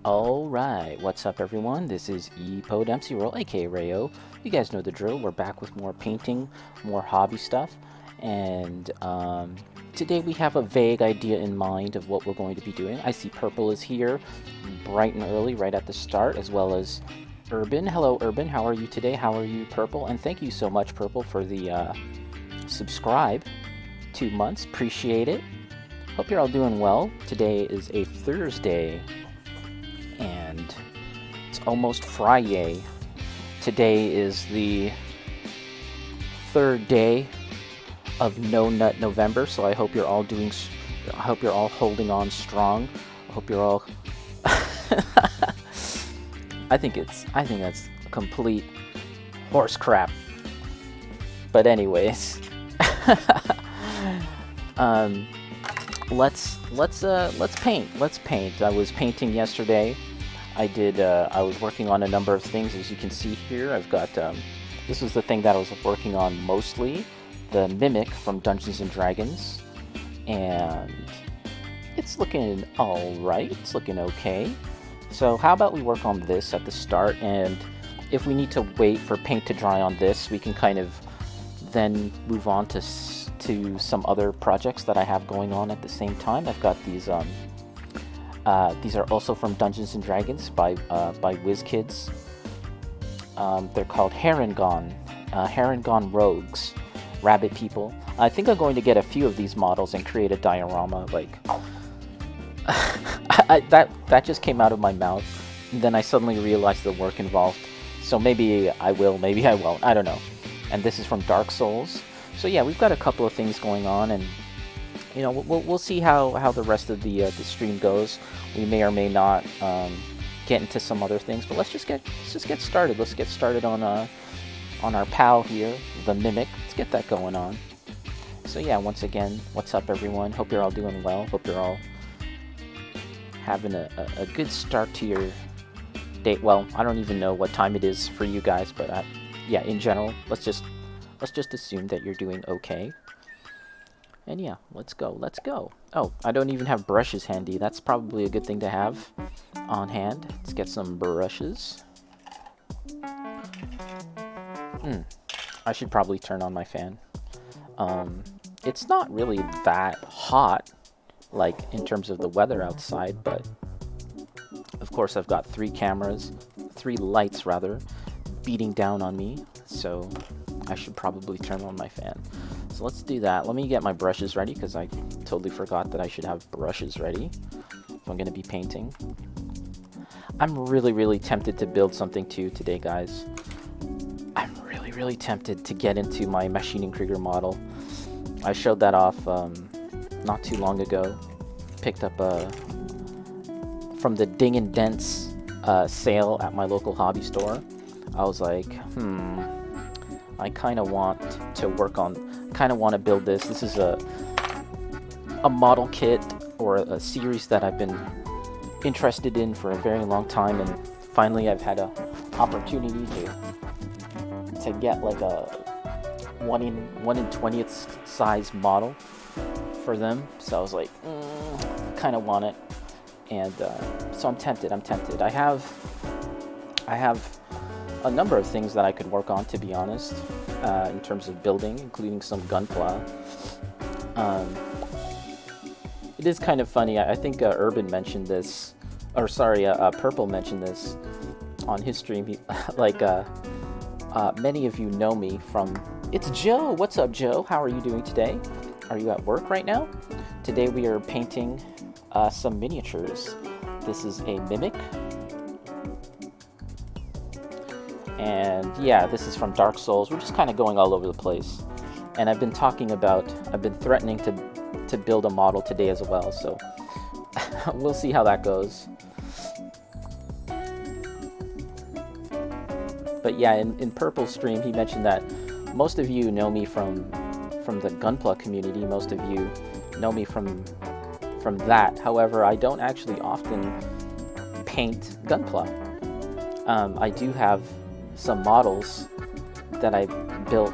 Alright, what's up everyone? This is EPODMCRoll, aka Rayo. You guys know the drill. We're back with more painting, more hobby stuff, and today we have a vague idea in mind of what we're going to be doing. I see Purple is here, bright and early, right at the start, as well as Urban. Hello Urban, how are you today? How are you, Purple? And thank you so much, Purple, for the subscribe. 2 months, appreciate it. Hope you're all doing well. Today is a Thursday, and it's almost Friday. Today is the third day of No Nut November, so I hope you're all I hope you're all holding on strong. I hope you're all. I think that's complete horse crap. But anyways, let's paint. Let's paint. I was painting yesterday. I was working on a number of things, as you can see here. I've got, this was the thing that I was working on mostly, the Mimic from Dungeons & Dragons, and it's looking alright, it's looking okay. So how about we work on this at the start, and if we need to wait for paint to dry on this, we can kind of then move on to some other projects that I have going on at the same time. I've got these are also from Dungeons & Dragons by WizKids. They're called Harengon Rogues, Rabbit People. I think I'm going to get a few of these models and create a diorama. Like, that just came out of my mouth, and then I suddenly realized the work involved. So maybe I will, maybe I won't. I don't know. And this is from Dark Souls. So yeah, we've got a couple of things going on, and you know, we'll see how the rest of the stream goes. We may or may not get into some other things, but let's just get started. Let's get started on our pal here, the Mimic. Let's get that going on. So yeah, once again, what's up everyone? Hope you're all doing well. Hope you're all having a good start to your day. Well, I don't even know what time it is for you guys, but yeah, in general, let's just assume that you're doing okay. And yeah, let's go. Oh, I don't even have brushes handy. That's probably a good thing to have on hand. Let's get some brushes. I should probably turn on my fan. It's not really that hot, like in terms of the weather outside, but of course I've got three lights rather, beating down on me, so I should probably turn on my fan. So let's do that. Let me get my brushes ready, because I totally forgot that I should have brushes ready if I'm going to be painting. I'm really tempted to build something too today, guys. I'm really tempted to get into my Maschinen Krieger model. I showed that off not too long ago. Picked up from the Ding and Dents sale at my local hobby store. I was like, I kind of want to build this. This is a model kit, or a series that I've been interested in for a very long time, and finally I've had an opportunity to get like a 1 in 20th size model for them. So I was like, kind of want it, and so I'm tempted. I have a number of things that I could work on, to be honest, in terms of building, including some Gunpla. It is kind of funny. I think Urban mentioned this, or sorry, Purple mentioned this on his stream. Like, many of you know me from. It's Joe. What's up, Joe? How are you doing today? Are you at work right now? Today we are painting some miniatures. This is a Mimic. And yeah, this is from Dark Souls. We're just kind of going all over the place. And I've been threatening to build a model today as well, so we'll see how that goes. But yeah, in Purple's stream, he mentioned that most of you know me from the Gunpla community. Most of you know me from that. However, I don't actually often paint Gunpla. I do have some models that I built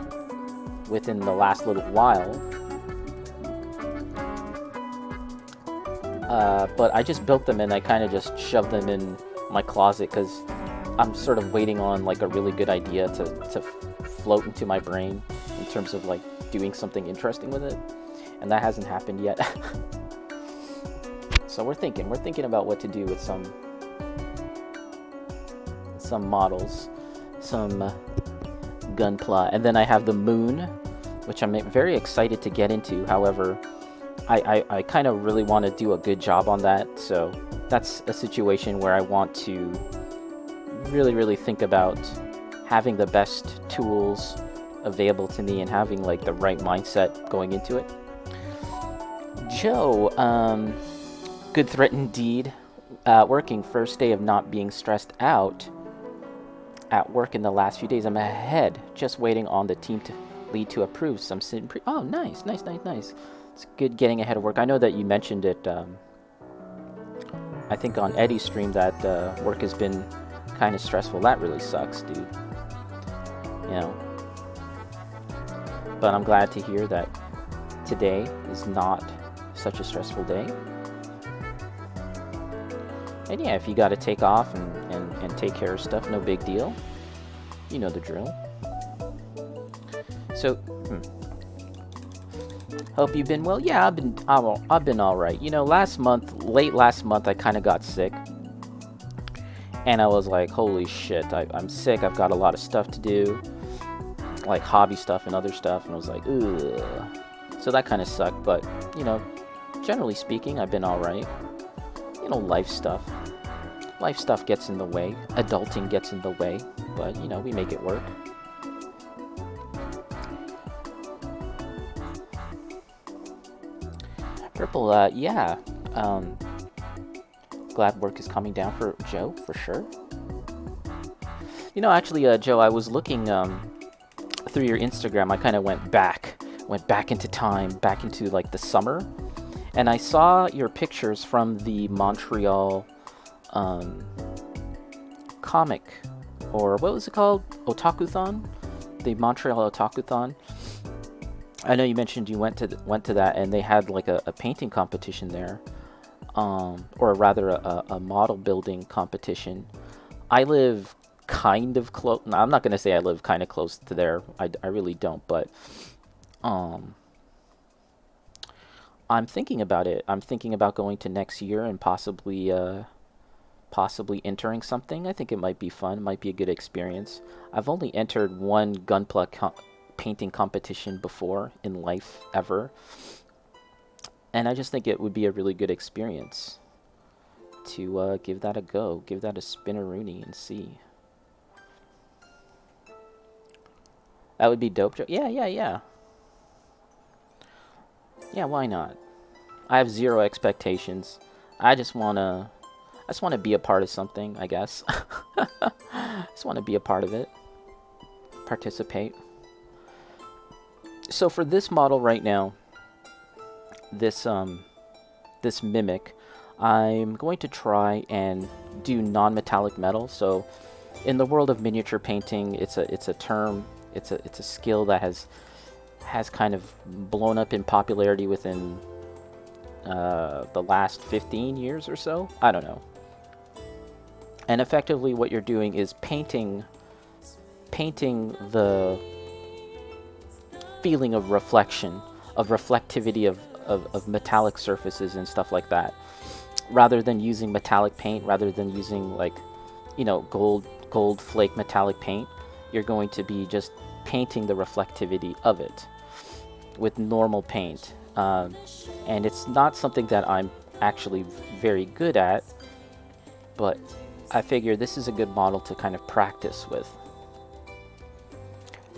within the last little while. but I just built them and I kind of just shoved them in my closet because I'm sort of waiting on like a really good idea to float into my brain in terms of like doing something interesting with it, and that hasn't happened yet. So we're thinking about what to do with some models, some Gunpla, and then I have the Moon, which I'm very excited to get into. However, I kind of really want to do a good job on that, so that's a situation where I want to really think about having the best tools available to me and having like the right mindset going into it. Joe, good threat indeed. Working first day of not being stressed out at work in the last few days. I'm ahead, just waiting on the team to lead to approve some oh, nice. It's good getting ahead of work. I know that you mentioned it, I think on Eddie's stream, that work has been kind of stressful. That really sucks, dude. You know. But I'm glad to hear that today is not such a stressful day. And yeah, if you got to take off and take care of stuff, no big deal. You know the drill. So, hope you've been well. Yeah, I've been all right. You know, late last month, I kind of got sick, and I was like, holy shit, I'm sick. I've got a lot of stuff to do, like hobby stuff and other stuff, and I was like, ugh. So that kind of sucked. But you know, generally speaking, I've been all right. You know, life stuff gets in the way. Adulting gets in the way, but you know, we make it work. Purple, yeah. Glad work is coming down for Joe, for sure. You know, actually, Joe, I was looking through your Instagram. I kind of went back into time, back into like the summer, and I saw your pictures from the Montreal comic, or what was it called? Otakuthon? The Montreal Otakuthon. I know you mentioned you went to that, and they had like a painting competition there, or rather a model building competition. I live kind of close. No, I'm not gonna say I live kind of close to there. I really don't, but I'm thinking about it. I'm thinking about going to next year and possibly entering something. I think it might be fun. It might be a good experience. I've only entered one Gunpla painting competition before in life ever, and I just think it would be a really good experience to give that a go, give that a spinneroonie and see. That would be dope. Yeah, why not? I have zero expectations. I just wanna be a part of something, I guess. Just want to be a part of it, participate. So for this model right now, this mimic, I'm going to try and do non-metallic metal. So in the world of miniature painting, it's a term, it's a skill that has kind of blown up in popularity within the last 15 years or so. I don't know. And effectively what you're doing is painting the feeling of reflection, of reflectivity of metallic surfaces and stuff like that, rather than using metallic paint, rather than using like, you know, gold flake metallic paint. You're going to be just painting the reflectivity of it with normal paint, and it's not something that I'm actually very good at, but I figure this is a good model to kind of practice with.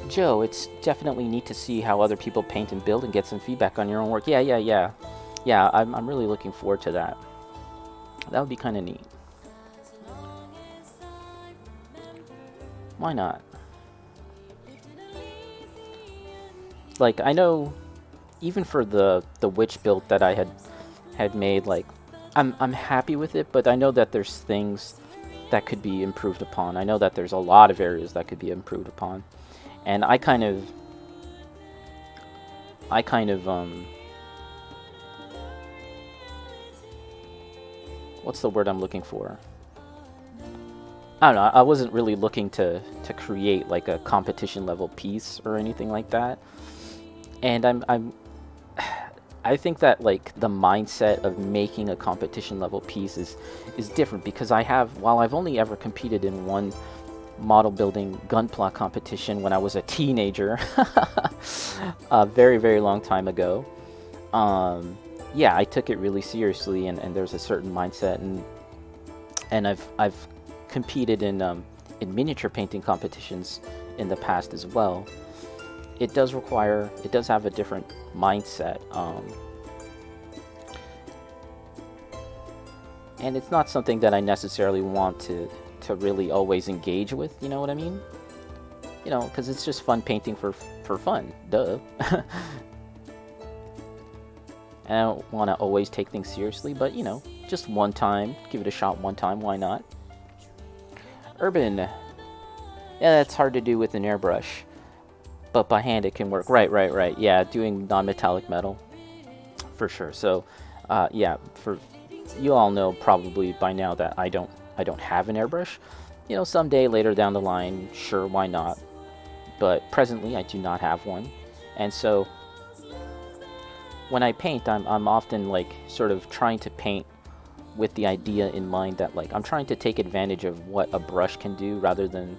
Joe, it's definitely neat to see how other people paint and build and get some feedback on your own work. Yeah, I'm really looking forward to that. That would be kind of neat. Why not? Like, I know, even for the witch build that I had made, like, I'm happy with it, but I know that there's things that could be improved upon. I know that there's a lot of areas that could be improved upon, and I kind of what's the word I'm looking for? I don't know. I wasn't really looking to create like a competition level piece or anything like that. And I think that like the mindset of making a competition level piece is different, because while I've only ever competed in one model building gunpla competition when I was a teenager, a very, very long time ago. Yeah, I took it really seriously, and there's a certain mindset, and I've competed in miniature painting competitions in the past as well. It does have a different mindset, and it's not something that I necessarily want to really always engage with. You know what I mean? You know, because it's just fun painting for fun. Duh. And I don't want to always take things seriously, but, you know, just one time. Give it a shot one time, why not? Urban. Yeah, that's hard to do with an airbrush. But by hand it can work. Right. Yeah, doing non-metallic metal. For sure. So, yeah, you all know probably by now that I don't have an airbrush. You know, someday later down the line, sure, why not? But presently I do not have one. And so when I paint, I'm often like sort of trying to paint with the idea in mind that like I'm trying to take advantage of what a brush can do rather than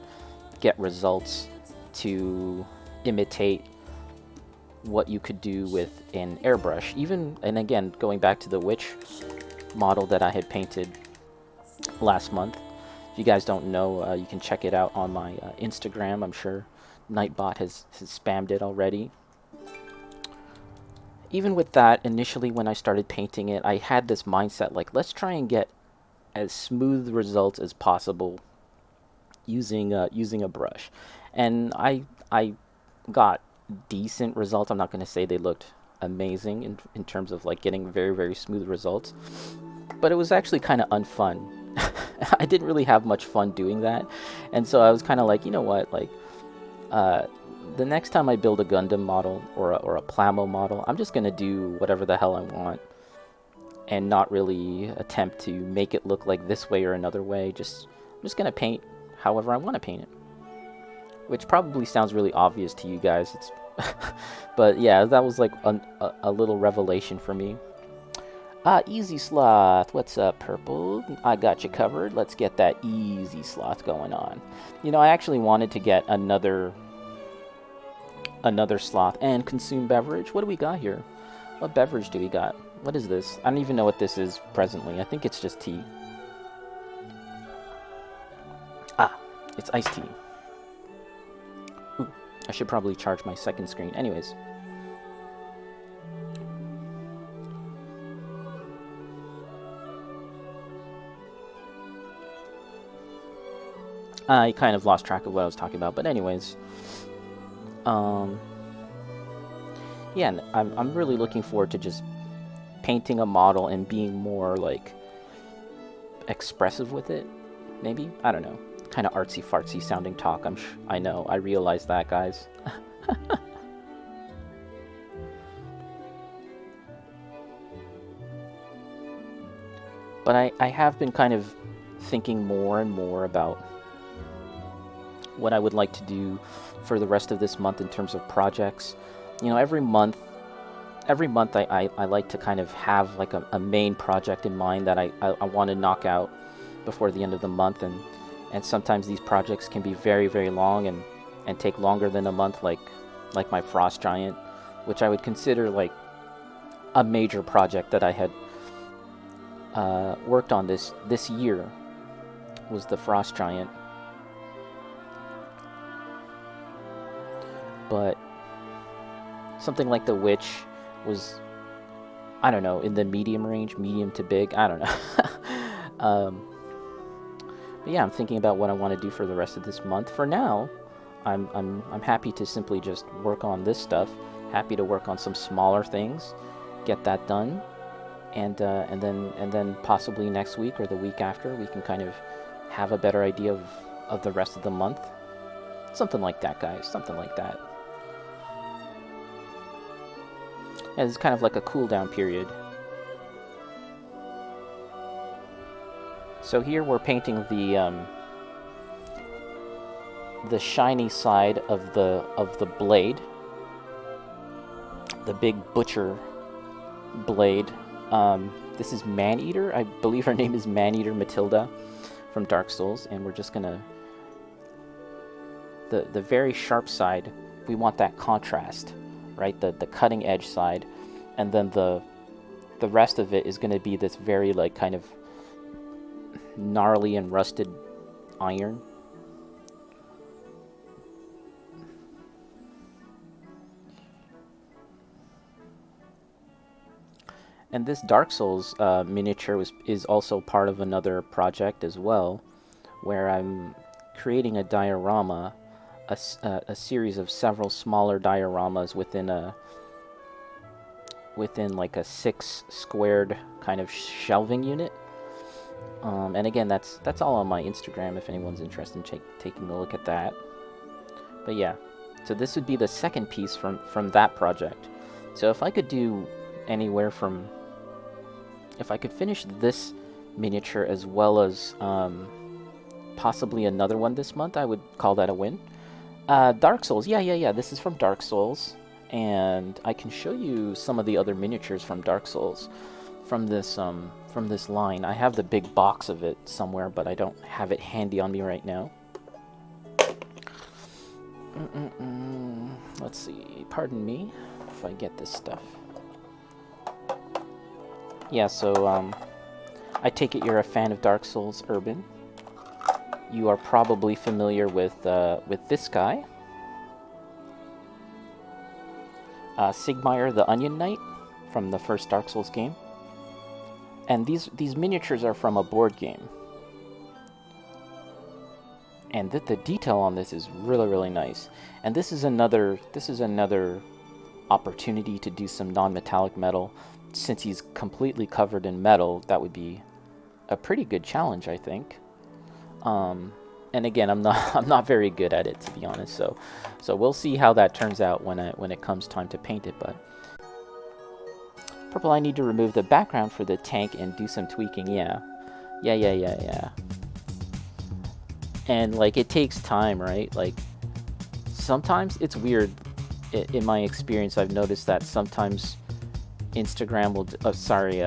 get results to imitate what you could do with an airbrush. Even, and again, going back to the witch model that I had painted last month. If you guys don't know, you can check it out on my Instagram. I'm sure Nightbot has spammed it already. Even with that, initially when I started painting it, I had this mindset like, let's try and get as smooth results as possible using a brush. And I got decent results. I'm not going to say they looked amazing in terms of like getting very, very smooth results, but it was actually kind of unfun. I didn't really have much fun doing that, and so I was kind of like, you know what, like, the next time I build a Gundam model or a Plamo model, I'm just gonna do whatever the hell I want, and not really attempt to make it look like this way or another way. I'm just gonna paint however I want to paint it, which probably sounds really obvious to you guys. But yeah, that was like a little revelation for me. Easy Sloth, what's up, Purple? I got you covered. Let's get that Easy Sloth going on. You know, I actually wanted to get another sloth and consume beverage. What do we got here? What beverage do we got? What is this? I don't even know what this is presently. I think it's just tea. It's iced tea. Ooh, I should probably charge my second screen. Anyways. I kind of lost track of what I was talking about, but anyways, yeah, I'm really looking forward to just painting a model and being more like expressive with it. Maybe, I don't know, kind of artsy fartsy sounding talk. I know, I realize that, guys. But I have been kind of thinking more and more about what I would like to do for the rest of this month in terms of projects. You know, every month I like to kind of have like a main project in mind that I want to knock out before the end of the month, and sometimes these projects can be very, very long and take longer than a month, like my Frost Giant, which I would consider like a major project that I had worked on this year, was the Frost Giant. But something like the Witch was, I don't know, in the medium range, medium to big, I don't know. But yeah, I'm thinking about what I want to do for the rest of this month. For now, I'm happy to simply just work on this stuff. Happy to work on some smaller things, get that done, and then possibly next week or the week after we can kind of have a better idea of the rest of the month. Something like that, guys. Something like that. And it's kind of like a cool down period. So here we're painting the shiny side of the blade, the big butcher blade. This is Maneater. I believe her name is Maneater Matilda from Dark Souls, and we're just gonna the very sharp side. We want that contrast, right? The cutting edge side, and then the rest of it is gonna be this very like kind of gnarly and rusted iron. And this Dark Souls miniature is also part of another project as well, where I'm creating a diorama, a series of several smaller dioramas within like a 6 squared kind of shelving unit. And again, that's all on my Instagram if anyone's interested in taking a look at that. But yeah, so this would be the second piece from that project. So if I could do anywhere from, if I could finish this miniature as well as possibly another one this month, I would call that a win. Dark Souls, yeah, this is from Dark Souls, and I can show you some of the other miniatures from Dark Souls from this line. I have the big box of it somewhere, but I don't have it handy on me right now. Let's see, pardon me if I get this stuff. Yeah, so I take it you're a fan of Dark Souls, Urban. You are probably familiar with this guy, Sigmire the Onion Knight from the first Dark Souls game. And these miniatures are from a board game. And the detail on this is really, really nice. And this is another opportunity to do some non-metallic metal. Since he's completely covered in metal, that would be a pretty good challenge, I think. And again, I'm not very good at it, to be honest. So we'll see how that turns out when it comes time to paint it. But purple, I need to remove the background for the tank and do some tweaking. Yeah. And like it takes time, right? Like sometimes it's weird. In my experience, I've noticed that sometimes Instagram will,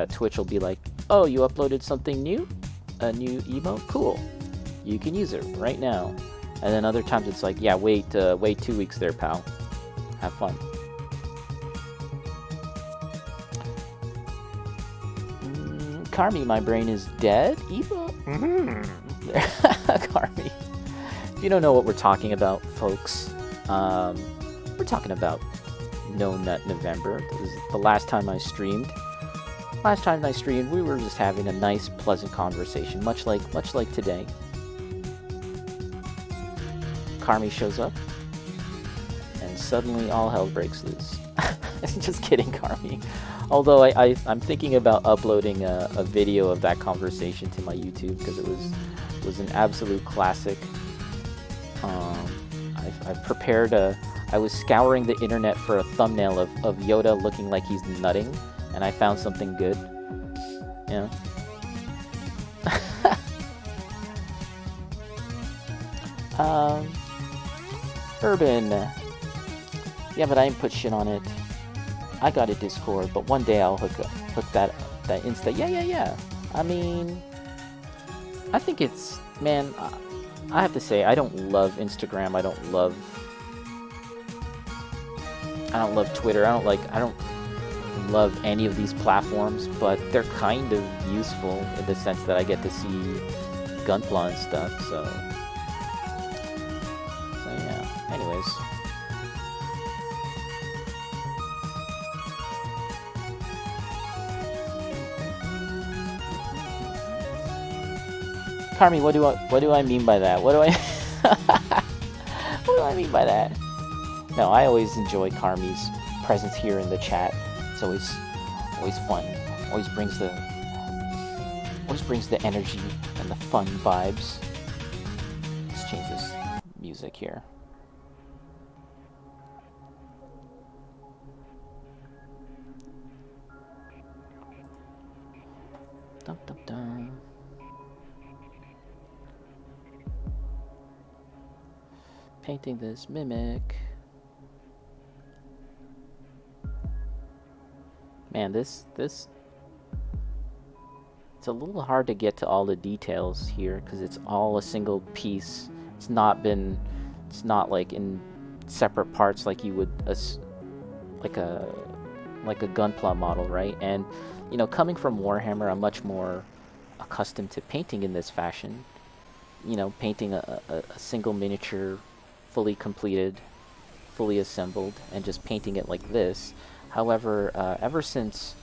Twitch will be like, oh, you uploaded something new? A new emote? Cool. You can use it right now. And then other times it's like, yeah, wait 2 weeks there, pal. Have fun. Carmi, my brain is dead? Eva? Carmi. If you don't know what we're talking about, folks, we're talking about No Nut November. This is the last time I streamed. Last time I streamed, we were just having a nice, pleasant conversation, much like today. Carmi shows up, and suddenly all hell breaks loose. Just kidding, Carmi. Although I'm thinking about uploading a video of that conversation to my YouTube because it was an absolute classic. I've prepared I was scouring the internet for a thumbnail of Yoda looking like he's nutting, and I found something good. Yeah. Urban. Yeah, but I didn't put shit on it. I got a Discord, but one day I'll hook that Insta. Yeah. I mean, I think it's, man, I have to say, I don't love Instagram. I don't love Twitter. I don't love any of these platforms, but they're kind of useful in the sense that I get to see Gunpla and stuff, so yeah. Anyways. Carmi, what do I mean by that? What do I mean by that? No, I always enjoy Carmi's presence here in the chat. It's always fun. Always brings the energy and the fun vibes. Let's change this music here. Dum dum dum. painting this Mimic. Man, this it's a little hard to get to all the details here because it's all a single piece. It's not like in separate parts like you would like a Gunpla model, right? And you know, coming from Warhammer, I'm much more accustomed to painting in this fashion. You know, painting a single miniature, fully completed, fully assembled, and just painting it like this. However, ever since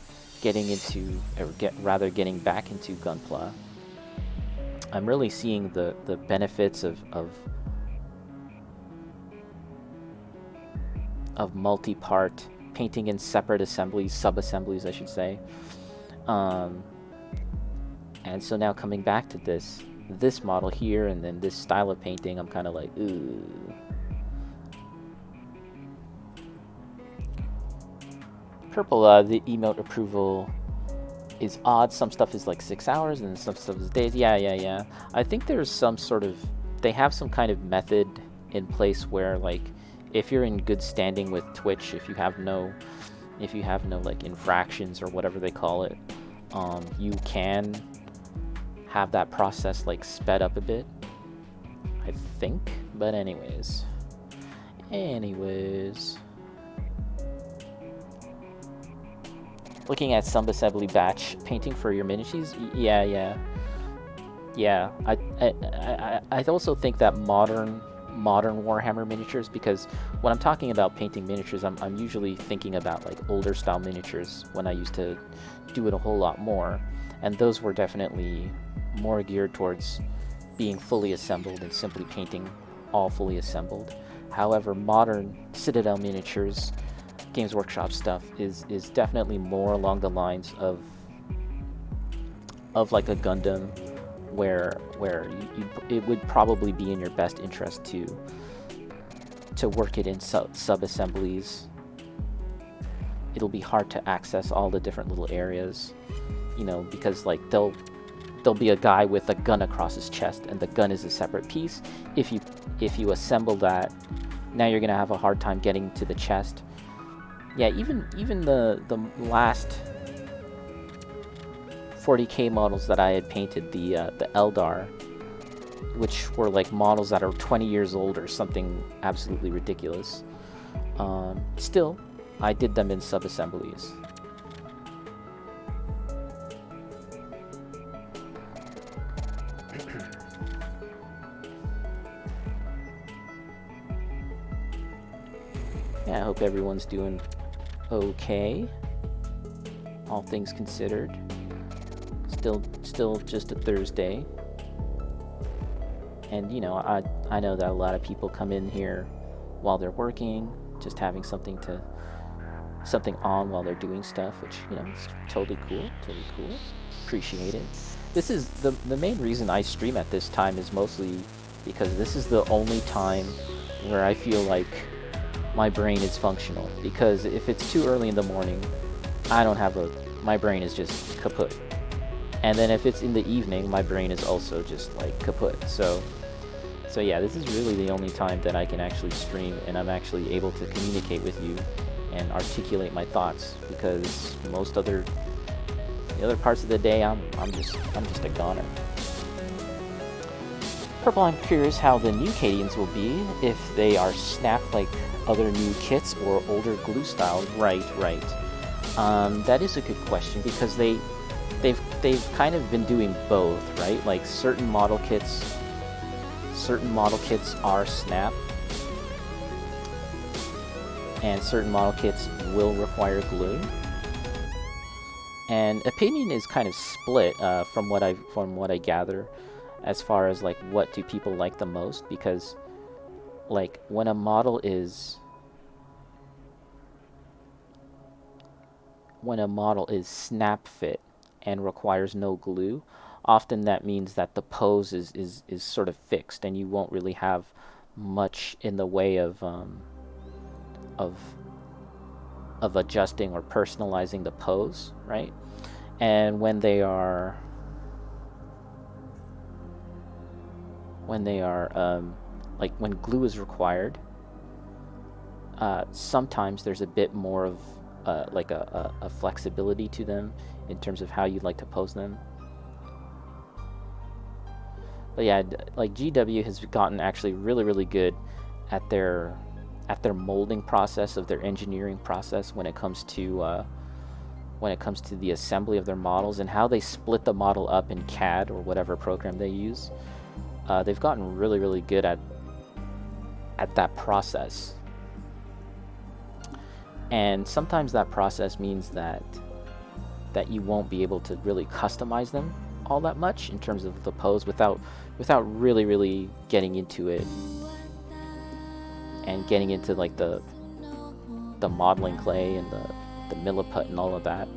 getting back into Gunpla, I'm really seeing the benefits of multi-part painting in separate assemblies, sub-assemblies, I should say. And so now coming back to this model here, and then this style of painting, I'm kind of like, ooh. Purple, the emote approval is odd. Some stuff is like 6 hours, and some stuff is days. Yeah. I think there's some sort of, they have some kind of method in place where, like, if you're in good standing with Twitch, if you have no like infractions or whatever they call it, you can have that process like sped up a bit, I think. But anyways, looking at some assembly batch painting for your miniatures. Yeah. I also think that modern Warhammer miniatures, because when I'm talking about painting miniatures, I'm usually thinking about like older style miniatures when I used to do it a whole lot more, and those were definitely more geared towards being fully assembled and simply painting all fully assembled. However, modern Citadel miniatures, Games Workshop stuff is definitely more along the lines of like a Gundam, where it would probably be in your best interest to work it in sub-assemblies. It'll be hard to access all the different little areas, you know, because like there'll be a guy with a gun across his chest, and the gun is a separate piece. If you assemble that, now you're gonna have a hard time getting to the chest. Yeah, even the last 40k models that I had painted, the Eldar, which were like models that are 20 years old or something absolutely ridiculous. Still, I did them in sub-assemblies. Yeah, I hope everyone's doing okay, all things considered. Still just a Thursday, and you know, I know that a lot of people come in here while they're working, just having something on while they're doing stuff, which, you know, is totally cool. Appreciate it. This is the main reason I stream at this time, is mostly because this is the only time where I feel like my brain is functional. Because if it's too early in the morning, my brain is just kaput. And then if it's in the evening, my brain is also just like kaput. So yeah, this is really the only time that I can actually stream, and I'm actually able to communicate with you and articulate my thoughts, because the other parts of the day, I'm just a goner. Purple, I'm curious how the new Cadians will be, if they are snap like other new kits or older glue style. Right. That is a good question, because they've kind of been doing both, right? Like certain model kits are snap, and certain model kits will require glue. And opinion is kind of split from what I gather, as far as like what do people like the most, because like when a model is snap fit and requires no glue, often that means that the pose is sort of fixed, and you won't really have much in the way of adjusting or personalizing the pose, right? And when they are like when glue is required, sometimes there's a bit more of like a flexibility to them in terms of how you'd like to pose them. But yeah, like GW has gotten actually really good at their molding process, of their engineering process when it comes to the assembly of their models and how they split the model up in CAD or whatever program they use. They've gotten really good at that process. And sometimes that process means that you won't be able to really customize them all that much in terms of the pose without really getting into it and getting into like the modeling clay and the milliput and all of that.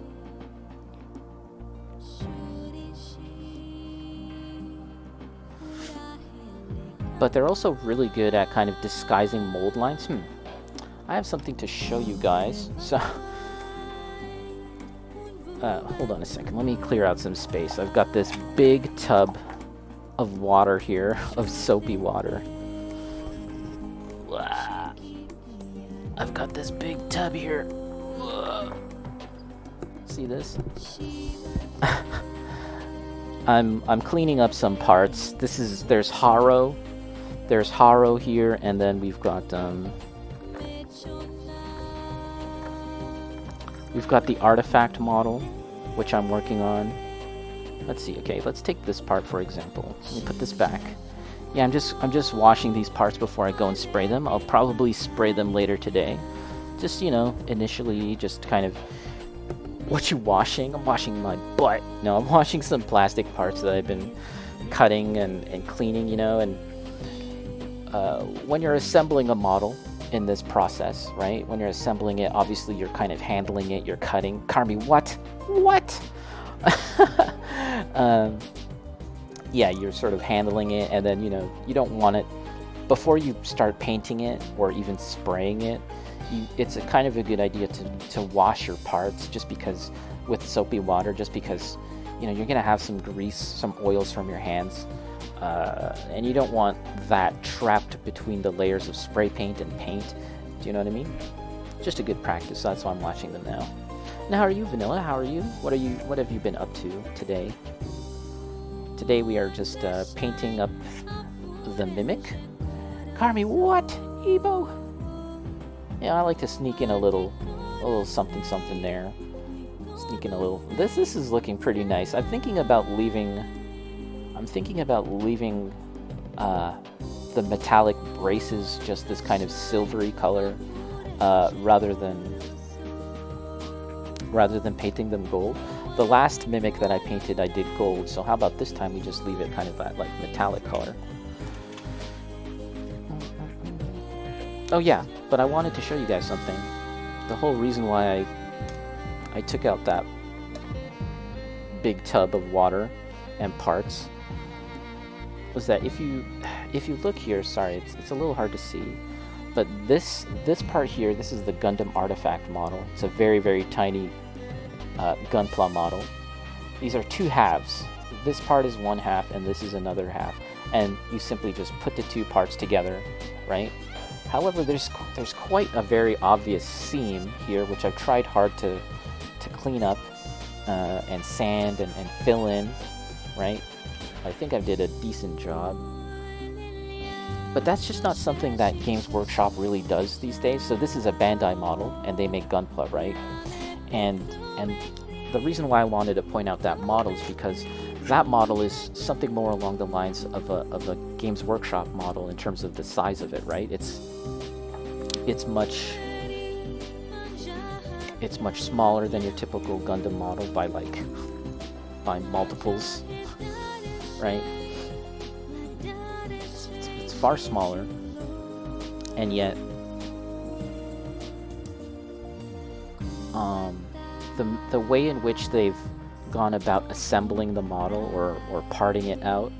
But they're also really good at kind of disguising mold lines. I have something to show you guys. So, hold on a second. Let me clear out some space. I've got this big tub of water here, of soapy water. I've got this big tub here. See this? I'm cleaning up some parts. There's Haro. There's Haro here, and then we've got the artifact model, which I'm working on. Let's see. Okay, let's take this part for example. Let me put this back. Yeah, I'm just washing these parts before I go and spray them. I'll probably spray them later today. Just, you know, initially just kind of... What you washing? I'm washing my butt. No, I'm washing some plastic parts that I've been cutting and cleaning, you know, and when you're assembling a model in this process, right? When you're assembling it, obviously you're kind of handling it, you're cutting. Carmi, what? Yeah, you're sort of handling it, and then, you know, you don't want it, before you start painting it or even spraying it, it's a kind of a good idea to wash your parts, just because, with soapy water, just because, you know, you're going to have some grease, some oils from your hands, and you don't want that trapped between the layers of spray paint and paint. Do you know what I mean? Just a good practice. That's why I'm watching them now. Now, how are you, Vanilla? How are you? What have you been up to today? Today we are just painting up the Mimic. Carmi, what? Ebo? Yeah, I like to sneak in a little something there. Sneak in a little. This is looking pretty nice. I'm thinking about leaving the metallic braces just this kind of silvery color, rather than painting them gold. The last Mimic that I painted, I did gold, so how about this time we just leave it kind of that like metallic color. Oh yeah, but I wanted to show you guys something. The whole reason why I took out that big tub of water and parts was that if you look here, sorry, it's a little hard to see, but this part here, this is the Gundam Artifact model. It's a very tiny Gunpla model. These are two halves. This part is one half and this is another half, and you simply just put the two parts together, right? However, there's quite a very obvious seam here, which I've tried hard to clean up and sand and fill in, right? I think I did a decent job. But that's just not something that Games Workshop really does these days. So this is a Bandai model, and they make Gunpla, right? And the reason why I wanted to point out that model is because that model is something more along the lines of a Games Workshop model in terms of the size of it, right? It's much smaller than your typical Gundam model by multiples, right? It's far smaller, and yet the way in which they've gone about assembling the model or parting it out,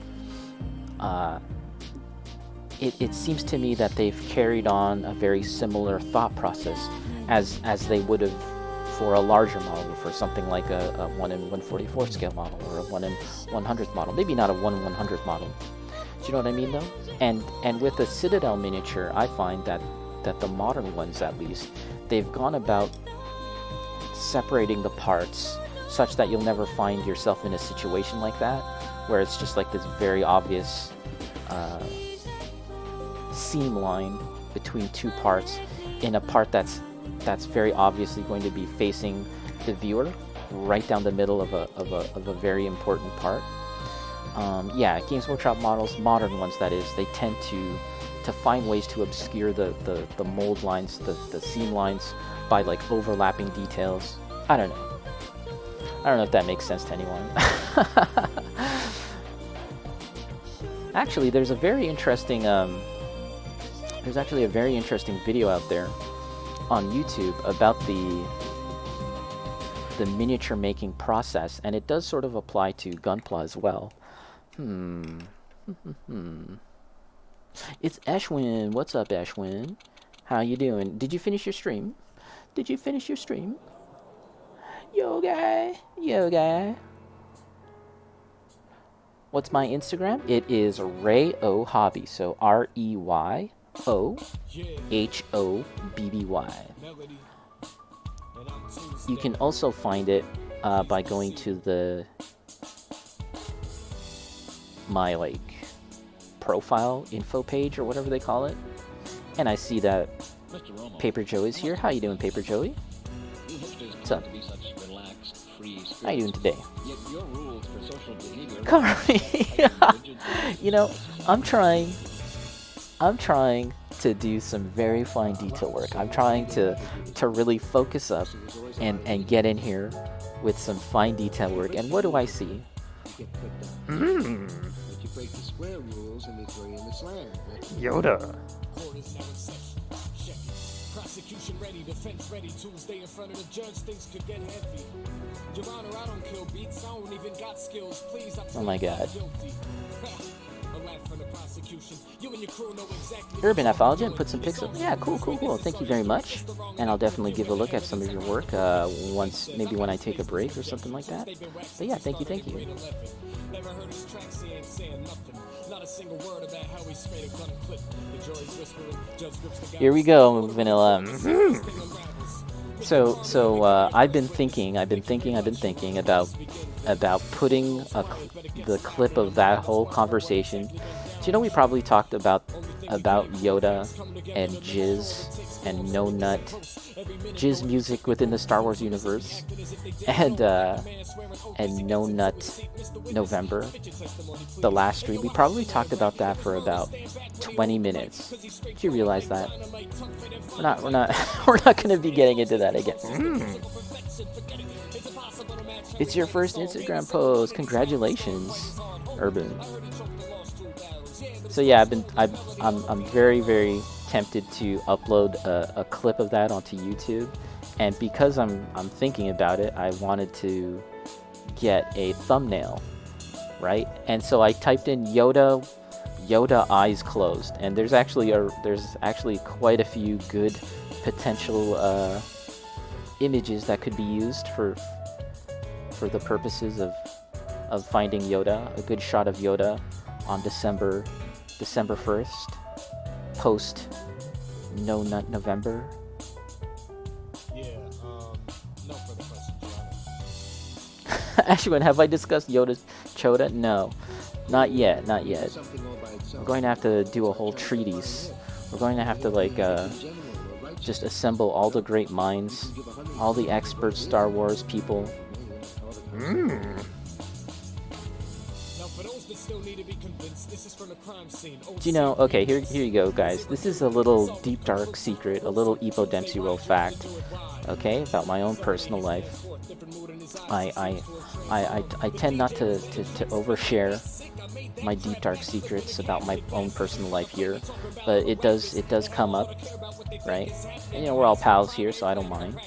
it seems to me that they've carried on a very similar thought process as they would have for a larger model, for something like a 1 in 144 scale model or a 1 in 100th model. Maybe not a 1 in 100th model. you know what I mean, though? And with the Citadel miniature, I find that the modern ones, at least, they've gone about separating the parts such that you'll never find yourself in a situation like that, where it's just like this very obvious seam line between two parts in a part that's very obviously going to be facing the viewer right down the middle of a very important part. Yeah, Games Workshop models, modern ones that is, they tend to find ways to obscure the mold lines, the seam lines, by like overlapping details. I don't know if that makes sense to anyone. Actually, there's a very interesting video out there on YouTube about the miniature making process, and it does sort of apply to Gunpla as well. It's Ashwin. What's up, Ashwin? How you doing? Did you finish your stream? Yoga. What's my Instagram? It is Rey-O Hobby. So REYOHOBBY. You can also find it by going to my like profile info page or whatever they call it, and I see that Paper Joey is here. How you doing, Paper Joey? What's up? How you doing today? You know, I'm trying to do some very fine detail work. I'm trying to really focus up and get in here with some fine detail work. And what do I see? Yoda. Prosecution ready, defense ready, Tuesday in front of the judge, things could get heavy. Your Honor, I don't kill beats, I don't even got skills, please. Oh my god. Urban Effulgent put some pics up. Yeah, cool. Thank you very much. And I'll definitely give a look at some of your work once, maybe when I take a break or something like that. But yeah, thank you. Here we go, Vanilla. So I've been thinking about putting the clip of that whole conversation. Do you know we probably talked about Yoda and Jizz and No Nut, Jizz music within the Star Wars universe, and No Nut November, the last stream. We probably talked about that for about 20 minutes. Did you realize that? We're not going to be getting into that again. It's your first Instagram post. Congratulations, Urban. So yeah, I'm very, very tempted to upload a clip of that onto YouTube, and because I'm thinking about it, I wanted to get a thumbnail, right? And so I typed in Yoda eyes closed, and there's actually quite a few good potential images that could be used for the purposes of finding Yoda. A good shot of Yoda on December 1st, post No Nut November. Yeah, no further questions. Ashwin, have I discussed Yoda's Choda? No, not yet. We're going to have to do a whole treatise. We're going to have to just assemble all the great minds, all the expert Star Wars people. Do you know, okay, here you go, guys. This is a little deep dark secret, a little Epo Dempsey roll fact, okay, about my own personal life. I tend not to overshare my deep dark secrets about my own personal life here, but it does come up, right? And we're all pals here, so I don't mind.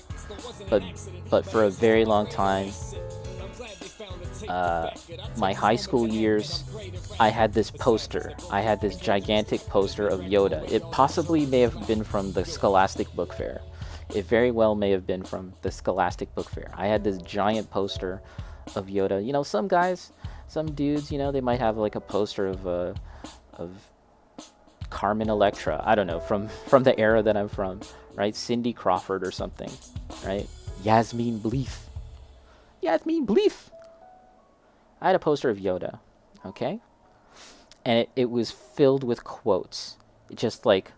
But for a very long time, my high school years, I had this gigantic poster of Yoda. It possibly may have been from the Scholastic Book Fair. It very well may have been from the Scholastic Book Fair. I had this giant poster of Yoda. Some guys, some dudes, they might have like a poster of of Carmen Electra. I don't know, from the era that I'm from, right? Cindy Crawford or something, right? Yasmin Bleeth. Yasmin Bleeth. I had a poster of Yoda, okay? And it was filled with quotes. Just like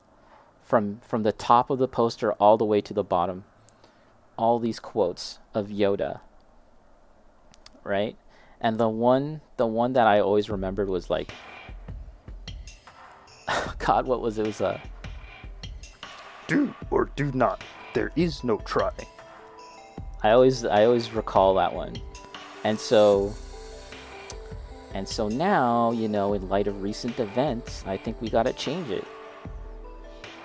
from the top of the poster all the way to the bottom. All these quotes of Yoda, right? And the one that I always remembered was like, God, what was it? It was do or do not. There is no try. I always recall that one. And so now, you know, in light of recent events, I think we gotta change it.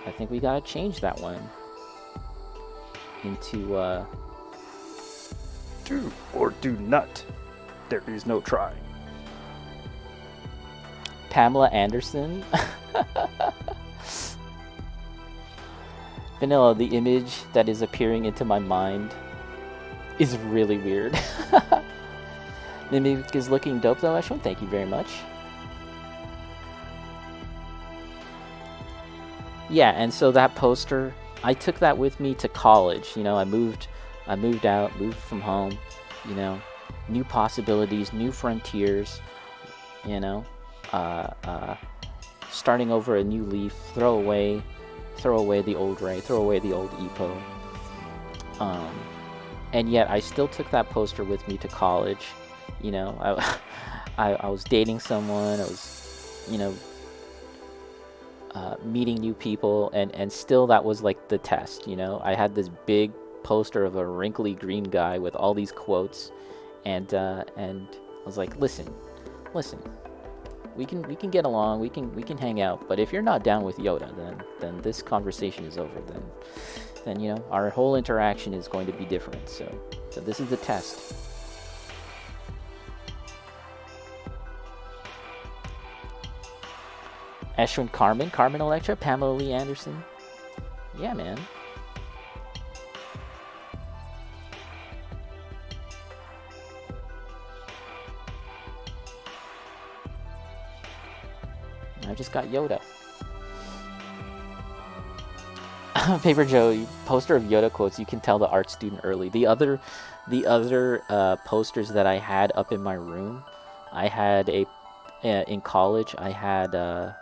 I think we gotta change that one into do or do not. There is no try. Pamela Anderson. Vanilla, the image that is appearing into my mind is really weird. Mimic is looking dope though, Ashwin. Thank you very much. Yeah, and so that poster, I took that with me to college. You know, I moved out, moved from home. You know, new possibilities, new frontiers. You know, starting over a new leaf. Throw away the old Ray. Throw away the old Epo. And yet I still took that poster with me to college. You know, I was dating someone. I was, you know, meeting new people, and still that was like the test. You know, I had this big poster of a wrinkly green guy with all these quotes, and I was like, listen, we can get along, we can hang out, but if you're not down with Yoda, then this conversation is over. Then you know, our whole interaction is going to be different. So this is the test. Ashwin Carmen Electra, Pamela Lee Anderson. Yeah, man. I just got Yoda. Paper Joe, poster of Yoda quotes. You can tell the art student early. The other posters that I had up in my room, I had in college. I had a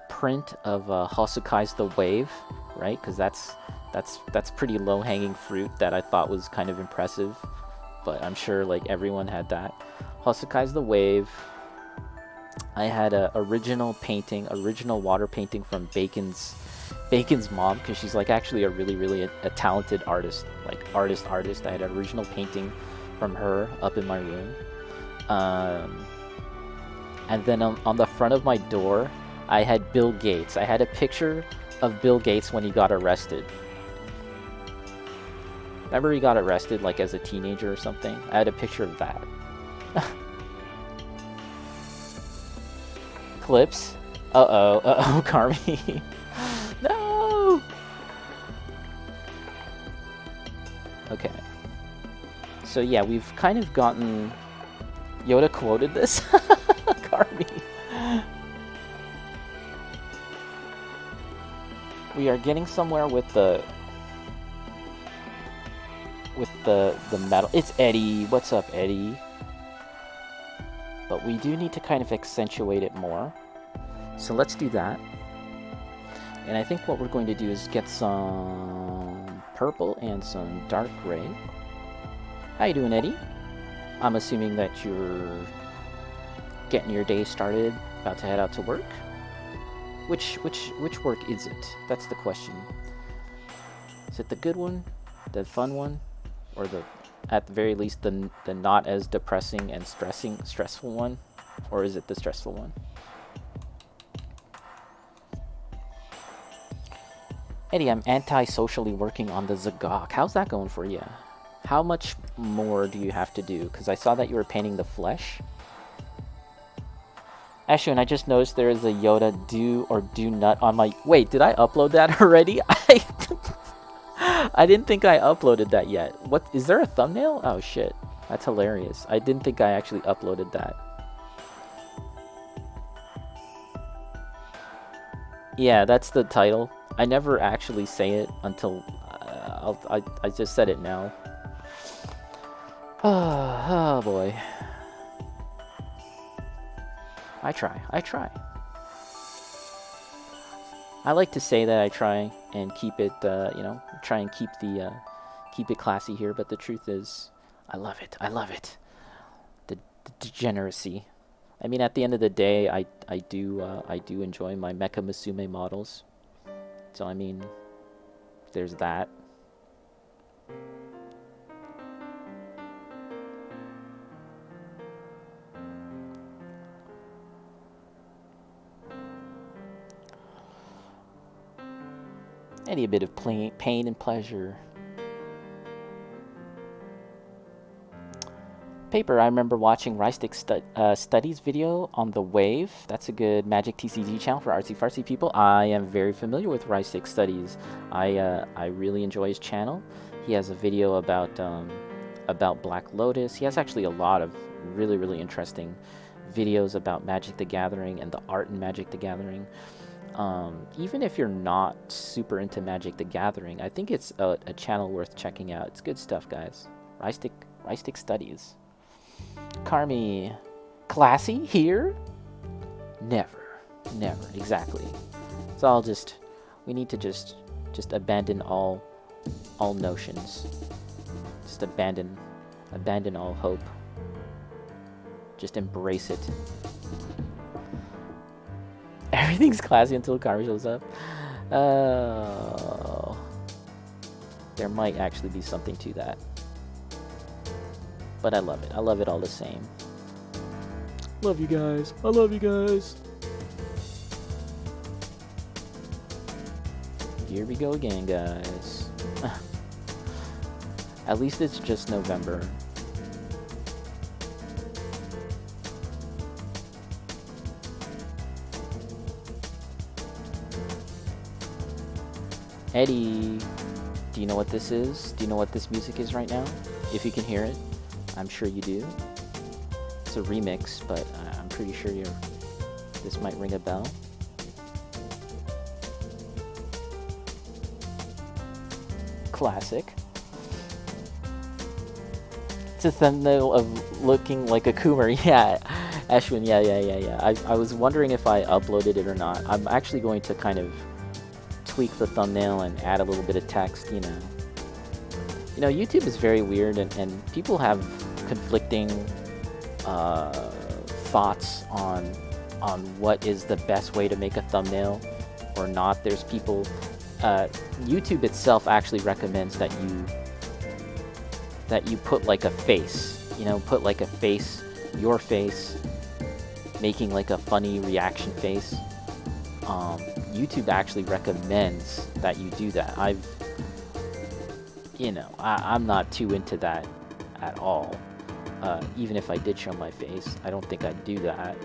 print of Hosukai's The Wave, right? Because that's pretty low-hanging fruit that I thought was kind of impressive. But I'm sure like everyone had that. Hosukai's The Wave. I had a original water painting from Bacon's mom, because she's like actually a really a talented artist, like artist. I had an original painting from her up in my room. And then on the front of my door, I had Bill Gates. I had a picture of Bill Gates when he got arrested. Remember he got arrested like as a teenager or something? I had a picture of that. Clips? Uh-oh, Carmi. No! Okay. So yeah, we've kind of gotten... Yoda quoted this? Carmi. We are getting somewhere with the metal. It's Eddie. What's up, Eddie? But we do need to kind of accentuate it more. So let's do that. And I think what we're going to do is get some purple and some dark gray. How you doing, Eddie? I'm assuming that you're getting your day started, about to head out to work. Which work is it? That's the question. Is it the good one, the fun one, or the, at the very least, the not as depressing and stressful one, or is it the stressful one? Eddie, I'm anti-socially working on the Zagok. How's that going for you? How much more do you have to do? Because I saw that you were painting the flesh. Ashwin, I just noticed there is a Yoda do or do not on my... Wait, did I upload that already? I didn't think I uploaded that yet. What? Is there a thumbnail? Oh, shit. That's hilarious. I didn't think I actually uploaded that. Yeah, that's the title. I never actually say it until I just said it now. Oh boy. I try. I like to say that I try and keep it, try and keep it classy here. But the truth is, I love it. I love it. The degeneracy. I mean, at the end of the day, I do enjoy my Mecha Musume models. So I mean, there's that. Any bit of pain and pleasure. Paper, I remember watching Rystic Studies video on the Wave. That's a good Magic TCG channel for artsy fartsy people. I am very familiar with Rystic Studies. I really enjoy his channel. He has a video about Black Lotus. He has actually a lot of really interesting videos about Magic the Gathering and the art in Magic the Gathering. Even if you're not super into Magic the Gathering, I think it's a channel worth checking out. It's good stuff, guys. Rystic Studies. Carmi, classy here? Never, exactly. So we need to just abandon all notions. Just abandon all hope. Just embrace it. Everything's classy until Carmi shows up. Oh, there might actually be something to that. But I love it. I love it all the same. Love you guys. I love you guys. Here we go again, guys. At least it's just November. Eddie, do you know what this is? Do you know what this music is right now? If you can hear it, I'm sure you do. It's a remix, but I'm pretty sure this might ring a bell. Classic. It's a thumbnail of looking like a Coomer. Yeah, Ashwin, yeah. I was wondering if I uploaded it or not. I'm actually going to kind of tweak the thumbnail and add a little bit of text, you know. You know, YouTube is very weird, and people have conflicting thoughts on what is the best way to make a thumbnail or not. There's people... YouTube itself actually recommends that you put like a face, you know, put like a face, your face, making like a funny reaction face. YouTube actually recommends that you do that. I'm not too into that at all. Even if I did show my face, I don't think I'd do that.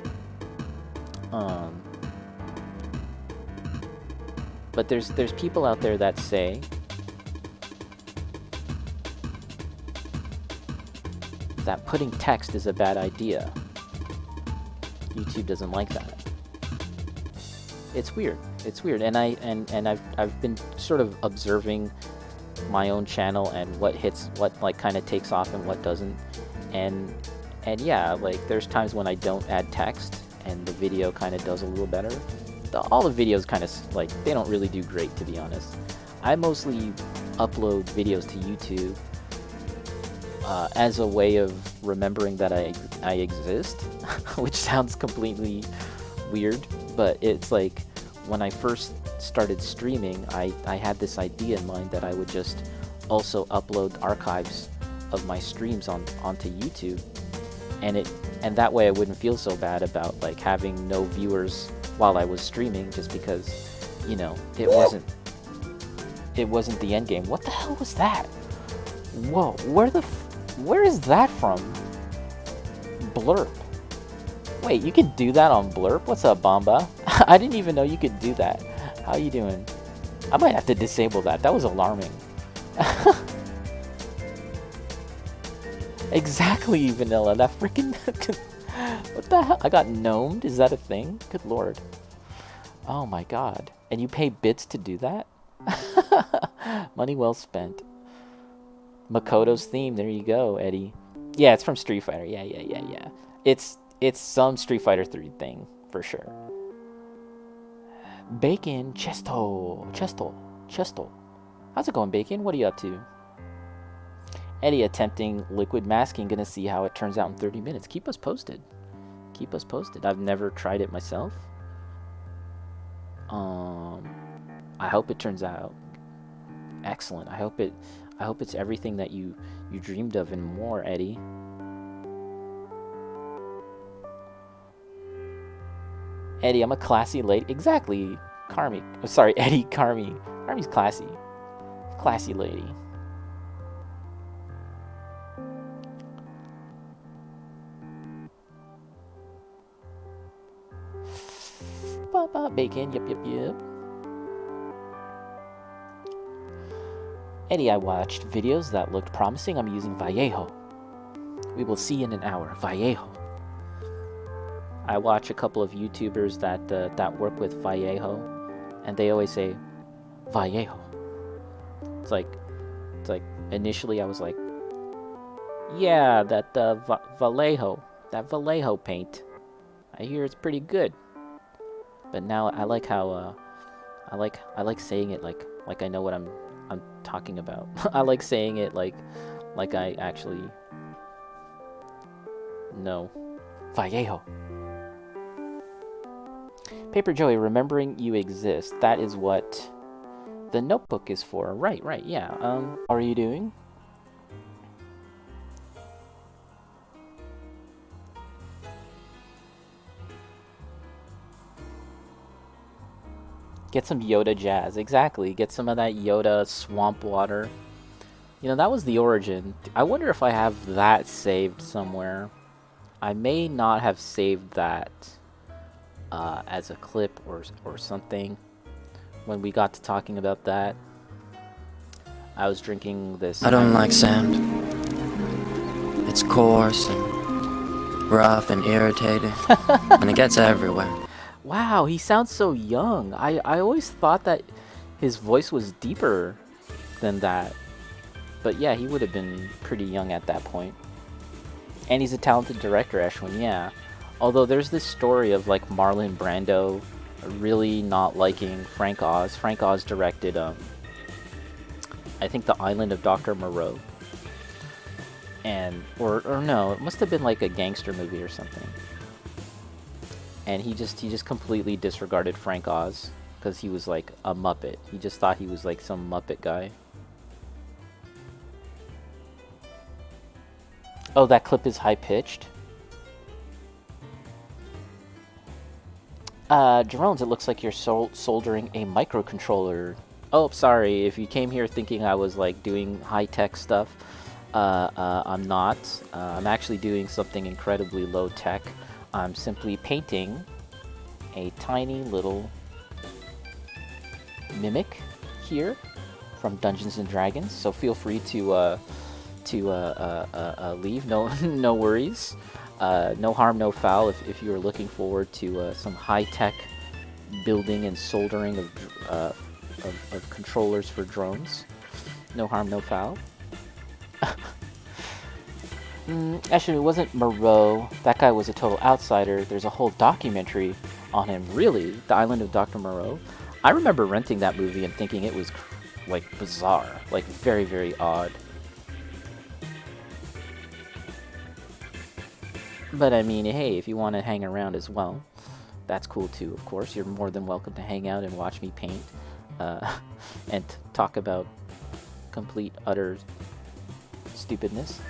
But there's people out there that say that putting text is a bad idea. YouTube doesn't like that. It's weird. It's weird, and I've been sort of observing my own channel and what like kind of takes off and what doesn't, and yeah, like there's times when I don't add text and the video kind of does a little better. All the videos kind of like they don't really do great, to be honest. I mostly upload videos to YouTube as a way of remembering that I exist, which sounds completely weird, but it's like when I first started streaming, I had this idea in mind that I would just also upload archives of my streams onto YouTube, and that way I wouldn't feel so bad about like having no viewers while I was streaming, just because, you know, it wasn't the end game. What the hell was that? Whoa, where is that from? Blurp. Wait, you could do that on Blurp? What's up, Bomba? I didn't even know you could do that. How you doing? I might have to disable that. That was alarming. Exactly, Vanilla. That freaking... What the hell? I got gnomed? Is that a thing? Good lord. Oh my god. And you pay bits to do that? Money well spent. Makoto's theme, there you go, Eddie. Yeah, it's from Street Fighter. Yeah. It's some Street Fighter 3 thing, for sure. Bacon, Chesto. How's it going, Bacon? What are you up to? Eddie attempting liquid masking, gonna see how it turns out in 30 minutes. Keep us posted. Keep us posted. I've never tried it myself. I hope it turns out excellent. I hope it's everything that you dreamed of and more, Eddie. Eddie, I'm a classy lady. Exactly, Carmi. Oh, sorry, Eddie, Carmi. Carmi's classy. Classy lady. Bacon, yep. Eddie, I watched videos that looked promising. I'm using Vallejo. We will see in an hour. Vallejo. I watch a couple of YouTubers that work with Vallejo, and they always say Vallejo. It's like initially I was like, yeah, that Vallejo paint. I hear it's pretty good. But now I like how I like saying it like I know what I'm talking about. I like saying it like I actually know. Vallejo. Paper Joey, remembering you exist. That is what the notebook is for. Right, yeah. How are you doing? Get some Yoda jazz. Exactly. Get some of that Yoda swamp water. You know, that was the origin. I wonder if I have that saved somewhere. I may not have saved that as a clip or something. When we got to talking about that, I was drinking this. I don't like sand. It's coarse and rough and irritating, and it gets everywhere. Wow, he sounds so young. I always thought that his voice was deeper than that. But yeah, he would have been pretty young at that point. And he's a talented director, Ashwin, yeah. Although there's this story of like Marlon Brando really not liking Frank Oz. Frank Oz directed, I think The Island of Dr. Moreau. And, or no, it must have been like a gangster movie or something. And he just completely disregarded Frank Oz because he was like a Muppet. He just thought he was like some Muppet guy. Oh, that clip is high-pitched? Jeroens, it looks like you're soldering a microcontroller. Oh, sorry, if you came here thinking I was like doing high-tech stuff, I'm not. I'm actually doing something incredibly low-tech. I'm simply painting a tiny little mimic here from Dungeons and Dragons, so feel free to leave. No worries. No harm, no foul. If you are looking forward to some high-tech building and soldering of controllers for drones, no harm, no foul. Actually, it wasn't Moreau. That guy was a total outsider. There's a whole documentary on him. Really, The Island of Dr. Moreau. I remember renting that movie and thinking it was like bizarre, like very, very odd. But I mean, hey, if you want to hang around as well, that's cool too, of course. You're more than welcome to hang out and watch me paint and talk about complete, utter stupidness.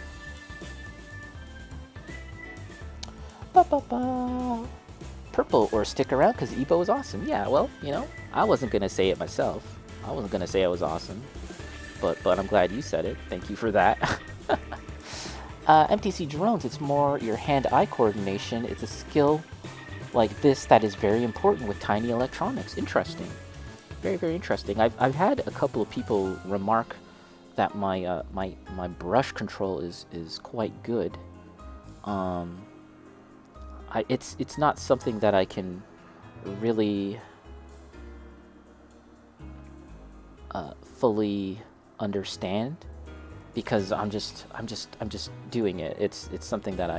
Purple, or stick around because Ebo is awesome. Yeah, well, you know, I wasn't going to say it myself. I wasn't going to say I was awesome. But I'm glad you said it. Thank you for that. MTC Drones, it's more your hand-eye coordination. It's a skill like this that is very important with tiny electronics. Interesting. Very, very interesting. I've had a couple of people remark that my my brush control is quite good. It's not something that I can really fully understand, because I'm just doing it. It's something that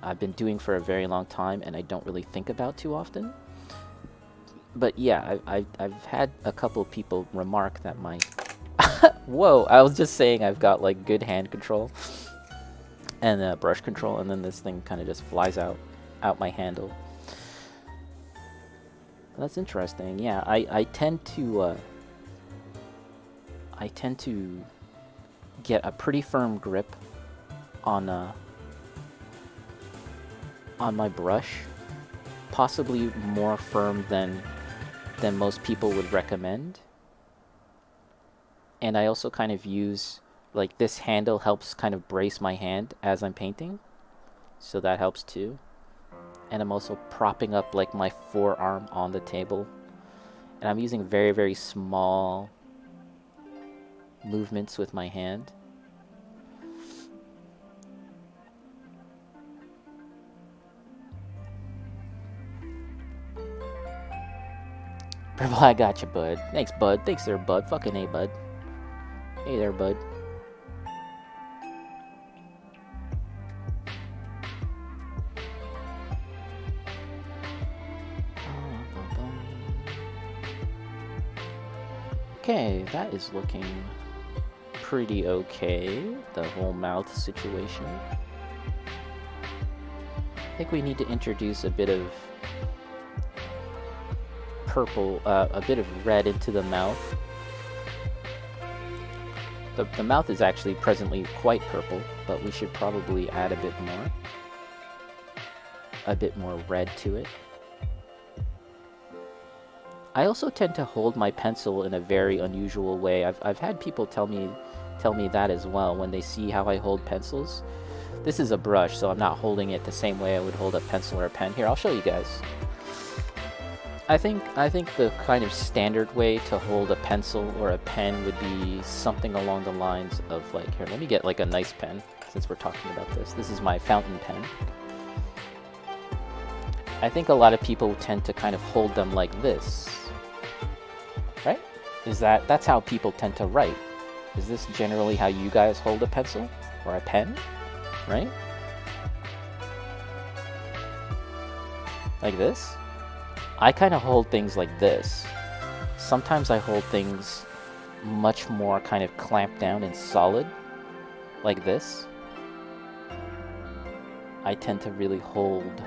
I've been doing for a very long time, and I don't really think about too often. But yeah, I've had a couple of people remark that my whoa, I was just saying I've got like good hand control and brush control, and then this thing kind of just flies out my handle. That's interesting. Yeah, I tend to get a pretty firm grip on my brush, possibly more firm than most people would recommend. And I also kind of use, like, this handle helps kind of brace my hand as I'm painting, so that helps too. And I'm also propping up like my forearm on the table, and I'm using very, very small movements with my hand. Purple, I got you, bud. Thanks, bud. Thanks there, bud. Fucking A, bud. Hey there, bud. Okay, that is looking pretty okay, the whole mouth situation. I think we need to introduce a bit of purple, a bit of red into the mouth. The mouth is actually presently quite purple, but we should probably add a bit more red to it. I also tend to hold my pencil in a very unusual way. I've had people tell me that as well when they see how I hold pencils. This is a brush, so I'm not holding it the same way I would hold a pencil or a pen. Here, I'll show you guys. I think the kind of standard way to hold a pencil or a pen would be something along the lines of, like, here, let me get like a nice pen since we're talking about this. This is my fountain pen. I think a lot of people tend to kind of hold them like this, right? That's how people tend to write. Is this generally how you guys hold a pencil or a pen, right? Like this? I kind of hold things like this. Sometimes I hold things much more kind of clamped down and solid, like this. I tend to really hold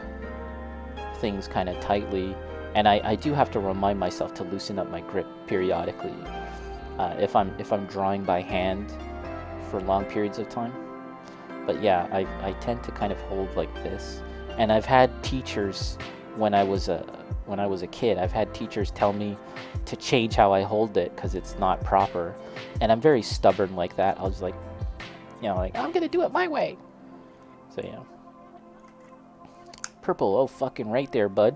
things kind of tightly, and I do have to remind myself to loosen up my grip periodically if I'm drawing by hand for long periods of time. But yeah, I tend to kind of hold like this, and I've had teachers when I was a kid, I've had teachers tell me to change how I hold it because it's not proper, and I'm very stubborn like that. I'll just like, like, I'm gonna do it my way. So yeah. Purple, oh fucking right there, bud.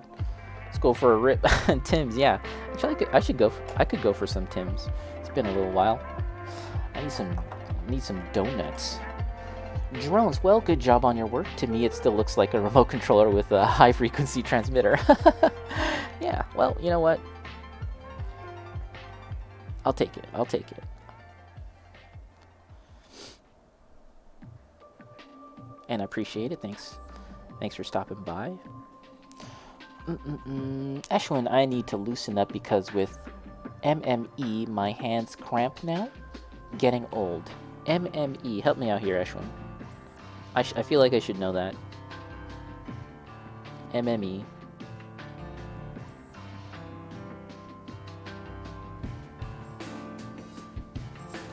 Let's go for a rip. Tim's, yeah. Actually, I could go for some Tim's. It's been a little while. I need some donuts. Drones, well, good job on your work. To me, it still looks like a remote controller with a high-frequency transmitter. Yeah, well, you know what? I'll take it. And I appreciate it. Thanks for stopping by. Ashwin, I need to loosen up because with MME, my hands cramp now. Getting old. MME, help me out here, Ashwin. I feel like I should know that. MME.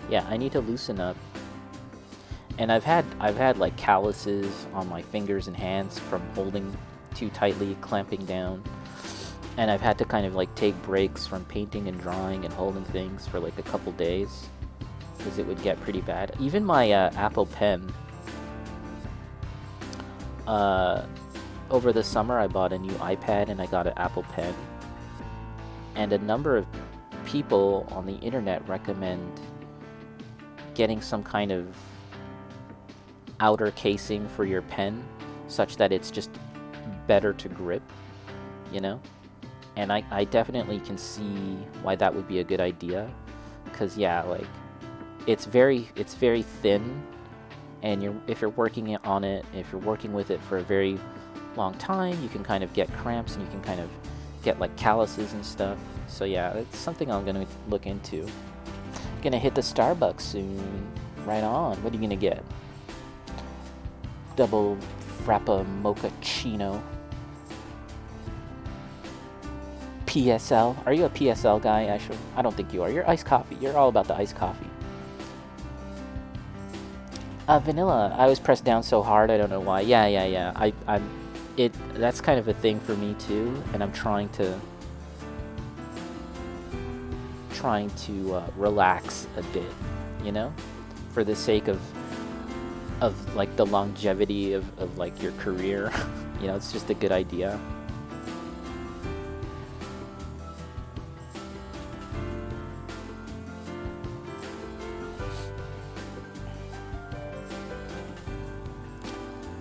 Yeah, I need to loosen up. And I've had like calluses on my fingers and hands from holding too tightly, clamping down. And I've had to kind of like take breaks from painting and drawing and holding things for like a couple days because it would get pretty bad. Even my Apple Pen. Over the summer I bought a new iPad and I got an Apple Pen. And a number of people on the internet recommend getting some kind of outer casing for your pen such that it's just better to grip, And I definitely can see why that would be a good idea, because yeah, like it's very thin, and if you're working on it, if you're working with it for a very long time, you can kind of get cramps and you can kind of get like calluses and stuff. So yeah, it's something I'm gonna look into. Gonna hit the Starbucks soon. Right on. What are you gonna get? Double frappa mochaccino. PSL. Are you a PSL guy, Asher? I don't think you are. You're iced coffee. You're all about the iced coffee. Vanilla. I was pressed down so hard. I don't know why. Yeah. That's kind of a thing for me too, and I'm trying to relax a bit, you know, for the sake of like the longevity of like your career. You know, it's just a good idea.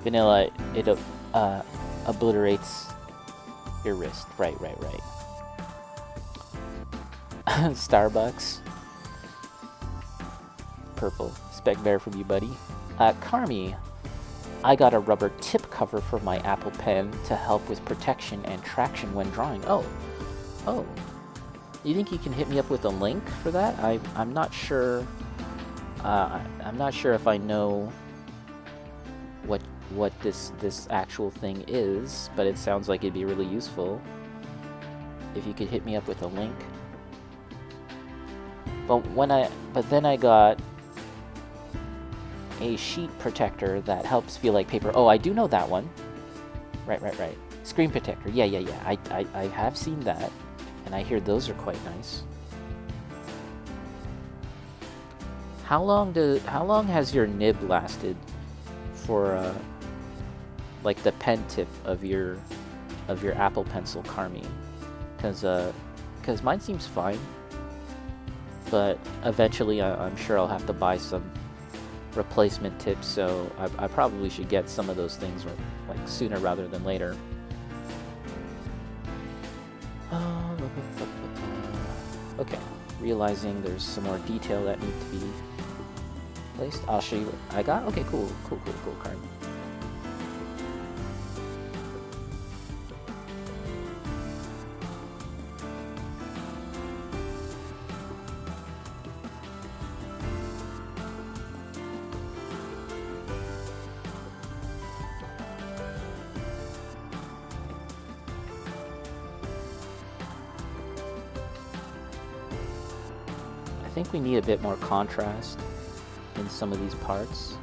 Vanilla, it obliterates your wrist. Right. Starbucks. Purple. Spec Bear from you, buddy. Carmi, I got a rubber tip cover for my Apple Pen to help with protection and traction when drawing. Oh. You think you can hit me up with a link for that? I'm not sure. I'm not sure if I know what this actual thing is, but it sounds like it'd be really useful if you could hit me up with a link. But then I got a sheet protector that helps feel like paper. Oh, I do know that one. Right. Screen protector. Yeah. I have seen that, and I hear those are quite nice. How long has your nib lasted for like the pen tip of your Apple Pencil, Carmi? Because mine seems fine, but eventually I'm sure I'll have to buy some replacement tips, so I probably should get some of those things like sooner rather than later. Okay, realizing there's some more detail that needs to be placed. I'll show you what I got. Okay, cool, Carmi. I think we need a bit more contrast in some of these parts.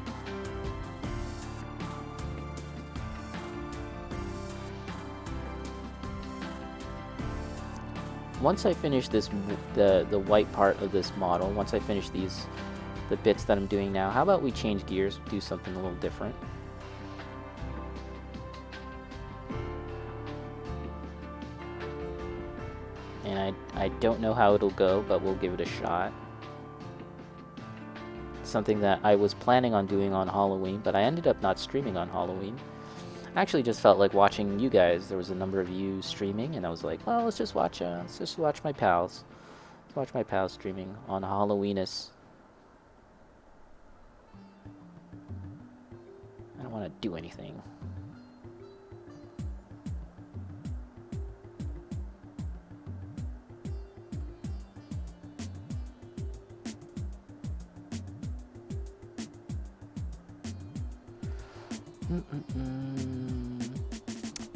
Once I finish the white part of this model, once I finish the bits that I'm doing now, how about we change gears, do something a little different? And I don't know how it'll go, but we'll give it a shot. Something that I was planning on doing on Halloween, but I ended up not streaming on Halloween. I actually just felt like watching you guys. There was a number of you streaming, and I was like, well, let's just watch my pals. Let's watch my pals streaming on Halloweenus. I don't want to do anything.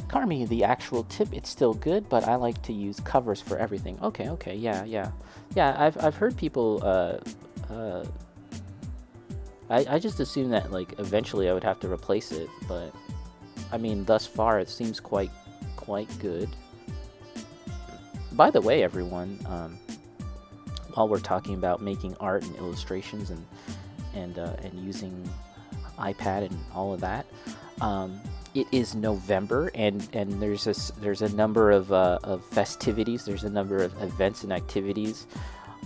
Carmi, the actual tip, it's still good, but I like to use covers for everything. Okay, yeah. I've heard people. I just assumed that like eventually I would have to replace it, but I mean, thus far it seems quite good. By the way, everyone, while we're talking about making art and illustrations and using iPad and all of that, it is November, and there's a number of festivities. There's a number of events and activities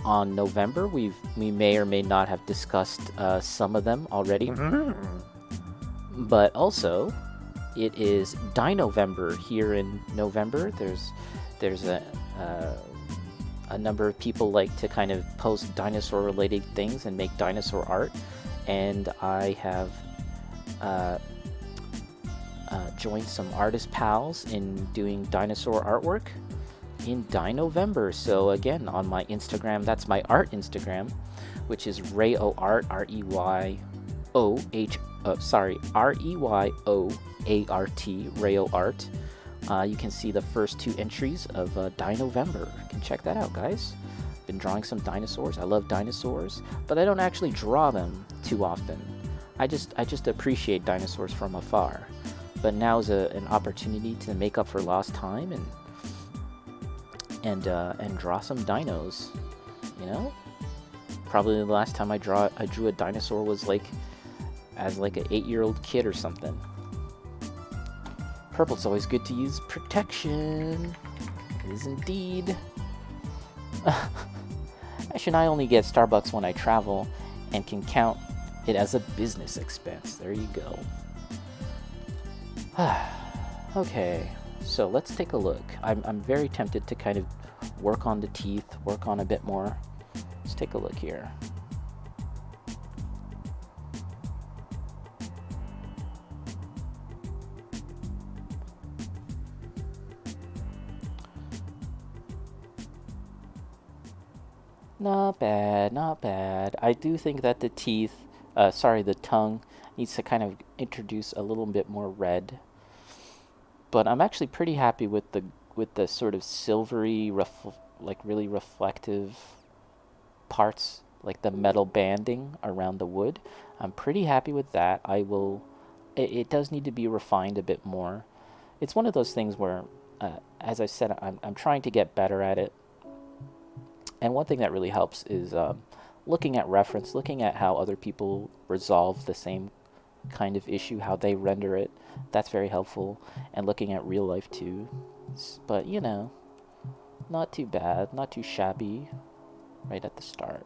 on November. We may or may not have discussed some of them already, but also it is Dino-Vember here in November. there's a number of people like to kind of post dinosaur related things and make dinosaur art, and I have joined some artist pals in doing dinosaur artwork in Dinovember. So again, on my Instagram, that's my art Instagram, which is Reyoart, REYOART, Reyoart. You can see the first 2 entries of Dinovember. You can check that out, guys. Been drawing some dinosaurs. I love dinosaurs, but I don't actually draw them too often. I just appreciate dinosaurs from afar. But now is an opportunity to make up for lost time and draw some dinos. You know, probably the last time I drew a dinosaur was like as like an 8-year-old kid or something. Purple's always good to use protection. It is indeed. Actually, I only get Starbucks when I travel and can count it as a business expense. There you go. Okay, so let's take a look. I'm very tempted to kind of work on the teeth, work on a bit more. Let's take a look here. Not bad, not bad. I do think that the teeth, the tongue needs to kind of introduce a little bit more red. But I'm actually pretty happy with the sort of silvery, like really reflective parts, like the metal banding around the wood. I'm pretty happy with that. It does need to be refined a bit more. It's one of those things where, as I said, I'm trying to get better at it. And one thing that really helps is looking at reference, looking at how other people resolve the same kind of issue, how they render it. That's very helpful. And looking at real life too. But, you know, not too bad, not too shabby right at the start.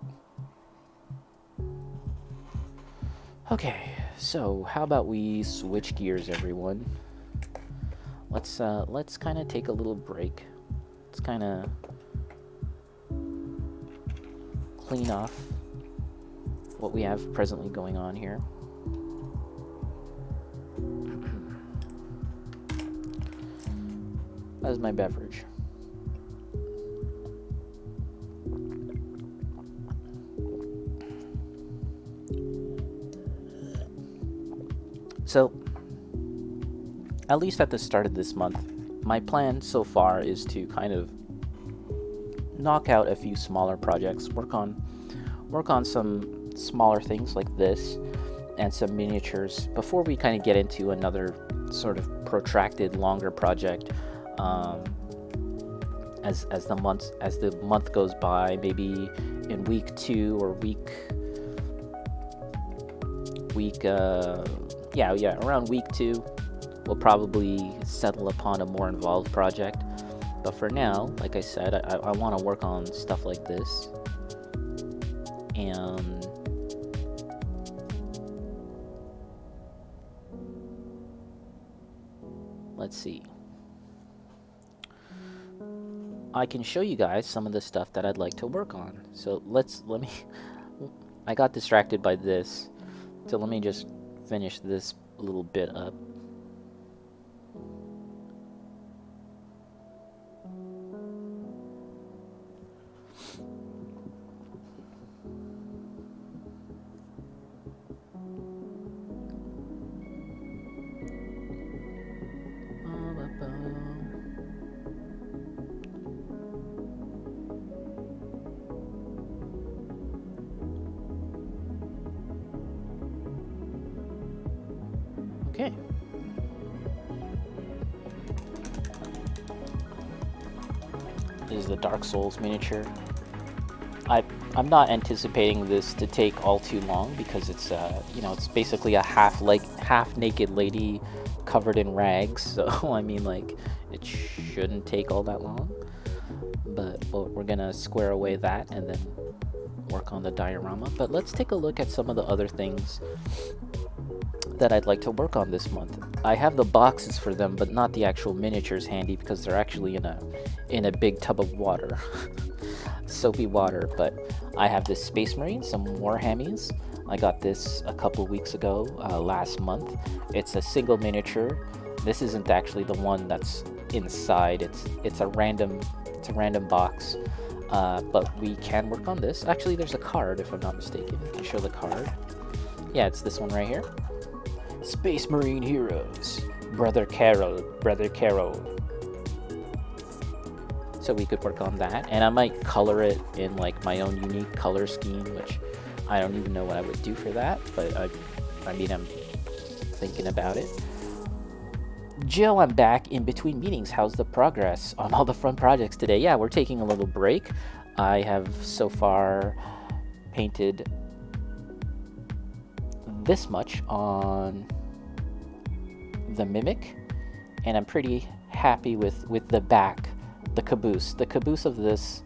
Okay, so how about we switch gears, everyone? Let's kind of take a little break. Let's kind of clean off what we have presently going on here. That is my beverage. So, at least at the start of this month, my plan so far is to kind of knock out a few smaller projects, work on some smaller things like this and some miniatures before we kind of get into another sort of protracted, longer project. As the month goes by, maybe in week 2 or around week 2, we'll probably settle upon a more involved project. But for now, like I said, I want to work on stuff like this. And let's see. I can show you guys some of the stuff that I'd like to work on. So I got distracted by this. So let me just finish this little bit up. Okay. This is the Dark Souls miniature. I'm not anticipating this to take all too long because it's it's basically a half naked lady covered in rags. So I mean, like, it shouldn't take all that long. But we're gonna square away that and then work on the diorama. But let's take a look at some of the other things that I'd like to work on this month. I have the boxes for them, but not the actual miniatures handy because they're actually in a big tub of water, soapy water. But I have this Space Marine, some Warhammies. I got this a couple weeks ago, last month. It's a single miniature. This isn't actually the one that's inside. It's a random box. But we can work on this. Actually, there's a card, if I'm not mistaken. Can I show the card? Yeah, it's this one right here. Space Marine Heroes. Brother Carol. So we could work on that. And I might color it in like my own unique color scheme, which I don't even know what I would do for that. But I mean, I'm thinking about it. Jill, I'm back in between meetings. How's the progress on all the fun projects today? Yeah, we're taking a little break. I have so far painted this much on the Mimic, and I'm pretty happy with the back, the caboose of this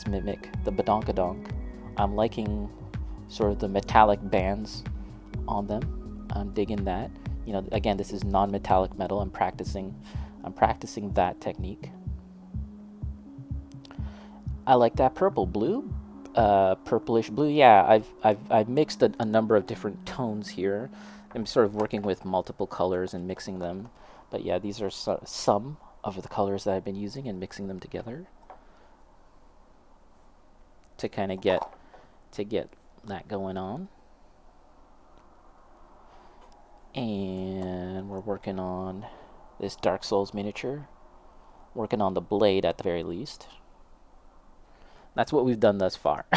Mimic, the Badonkadonk. I'm liking sort of the metallic bands on them. I'm digging that. You know, again, this is non-metallic metal. I'm practicing that technique. I like that purple blue, purplish blue. Yeah, I've mixed a number of different tones here. I'm sort of working with multiple colors and mixing them. But yeah, these are some of the colors that I've been using and mixing them together to kind of get that going on. And we're working on this Dark Souls miniature. Working on the blade at the very least. That's what we've done thus far.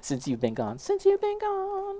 Since you've been gone.